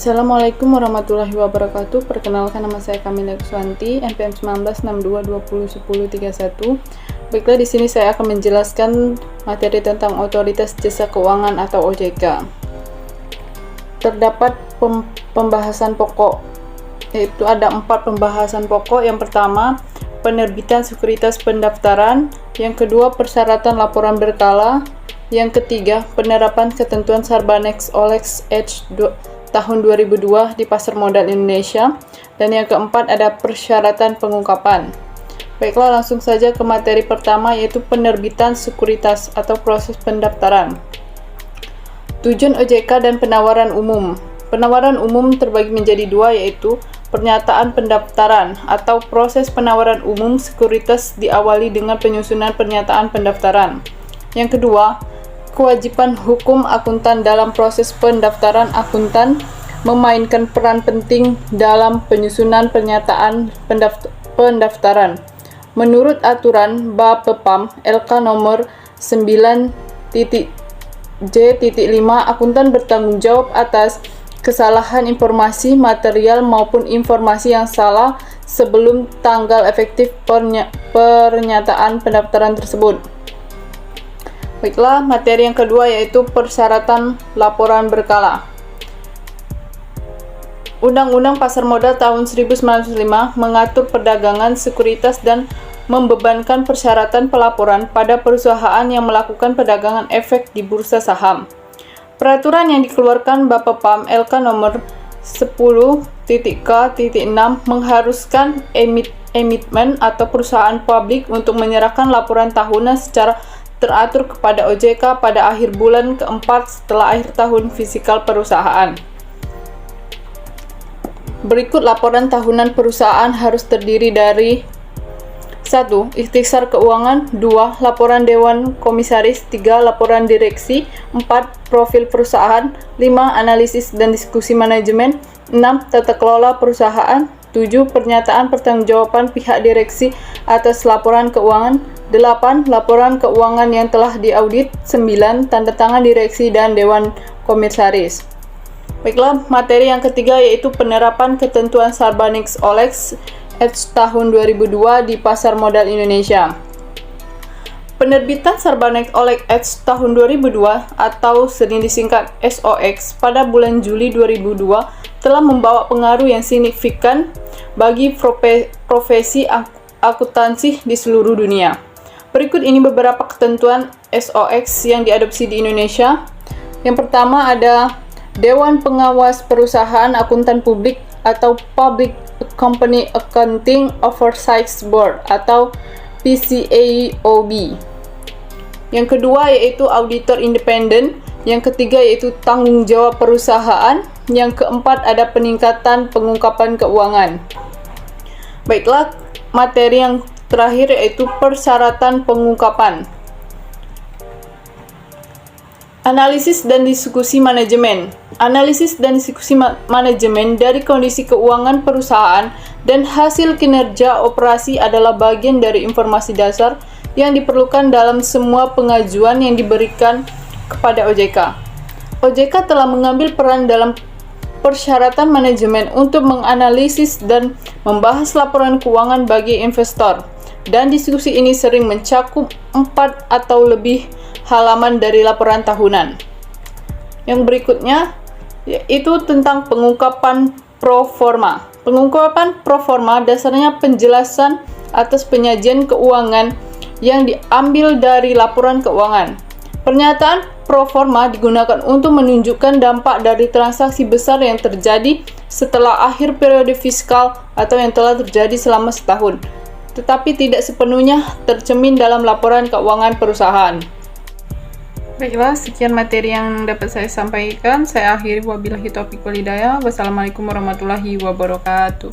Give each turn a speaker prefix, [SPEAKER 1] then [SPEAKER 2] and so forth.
[SPEAKER 1] Assalamualaikum warahmatullahi wabarakatuh. Perkenalkan, nama saya Kamila Kuswanti, NPM 1962201031. Baiklah, di sini saya akan menjelaskan materi tentang Otoritas Jasa Keuangan atau OJK. Terdapat pembahasan pokok, yaitu ada 4 pembahasan pokok. Yang pertama, penerbitan sekuritas pendaftaran. Yang kedua, persyaratan laporan berkala. Yang ketiga, penerapan ketentuan Sarbanes-Oxley Act tahun 2002 di pasar modal Indonesia. Dan yang keempat, ada persyaratan pengungkapan. Baiklah, langsung saja ke materi pertama, yaitu penerbitan sekuritas atau proses pendaftaran. Tujuan OJK dan penawaran umum. Penawaran umum terbagi menjadi 2, yaitu pernyataan pendaftaran atau proses penawaran umum sekuritas diawali dengan penyusunan pernyataan pendaftaran. Yang kedua, kewajiban hukum akuntan dalam proses pendaftaran. Akuntan memainkan peran penting dalam penyusunan pernyataan pendaftaran. Menurut aturan Bapepam LK nomor 9.J.5, akuntan bertanggung jawab atas kesalahan informasi material maupun informasi yang salah sebelum tanggal efektif pernyataan pendaftaran tersebut. Baiklah, materi yang kedua yaitu persyaratan laporan berkala. Undang-Undang Pasar Modal tahun 1905 mengatur perdagangan sekuritas dan membebankan persyaratan pelaporan pada perusahaan yang melakukan perdagangan efek di bursa saham. Peraturan yang dikeluarkan Bapepam LK nomor 10.K.6 mengharuskan emiten atau perusahaan publik untuk menyerahkan laporan tahunan secara teratur kepada OJK pada akhir bulan keempat setelah akhir tahun fiskal perusahaan. Berikut laporan tahunan perusahaan harus terdiri dari 1. Ikhtisar keuangan. 2. Laporan Dewan Komisaris. 3. Laporan direksi. 4. Profil perusahaan. 5. Analisis dan diskusi manajemen. 6. Tata kelola perusahaan. 7. Pernyataan pertanggungjawaban pihak direksi atas laporan keuangan. 8. Laporan keuangan yang telah diaudit. 9. Tanda tangan direksi dan Dewan Komisaris. Baiklah, materi yang ketiga yaitu penerapan ketentuan Sarbanes-Oxley Act tahun 2002 di pasar modal Indonesia. Penerbitan Sarbanes-Oxley Act tahun 2002 atau sering disingkat SOX pada bulan Juli 2002 telah membawa pengaruh yang signifikan bagi profesi akuntansi di seluruh dunia. Berikut ini beberapa ketentuan SOX yang diadopsi di Indonesia. Yang pertama ada Dewan Pengawas Perusahaan Akuntan Publik atau Public Company Accounting Oversight Board atau PCAOB. Yang kedua yaitu Auditor Independen. Yang ketiga yaitu Tanggung Jawab Perusahaan. Yang keempat ada peningkatan pengungkapan keuangan. Baiklah, materi yang terakhir yaitu persyaratan pengungkapan. Analisis dan diskusi manajemen. Analisis dan diskusi manajemen dari kondisi keuangan perusahaan dan hasil kinerja operasi adalah bagian dari informasi dasar yang diperlukan dalam semua pengajuan yang diberikan kepada OJK. OJK telah mengambil peran dalam persyaratan manajemen untuk menganalisis dan membahas laporan keuangan bagi investor. Dan diskusi ini sering mencakup 4 atau lebih halaman dari laporan tahunan. Yang berikutnya yaitu tentang pengungkapan pro forma. Pengungkapan pro forma dasarnya penjelasan atas penyajian keuangan yang diambil dari laporan keuangan. Pernyataan pro forma digunakan untuk menunjukkan dampak dari transaksi besar yang terjadi setelah akhir periode fiskal atau yang telah terjadi selama setahun, tetapi tidak sepenuhnya tercermin dalam laporan keuangan perusahaan. Baiklah, sekian materi yang dapat saya sampaikan. Saya akhiri, wabillahi taufiq wal hidayah. Wassalamualaikum warahmatullahi wabarakatuh.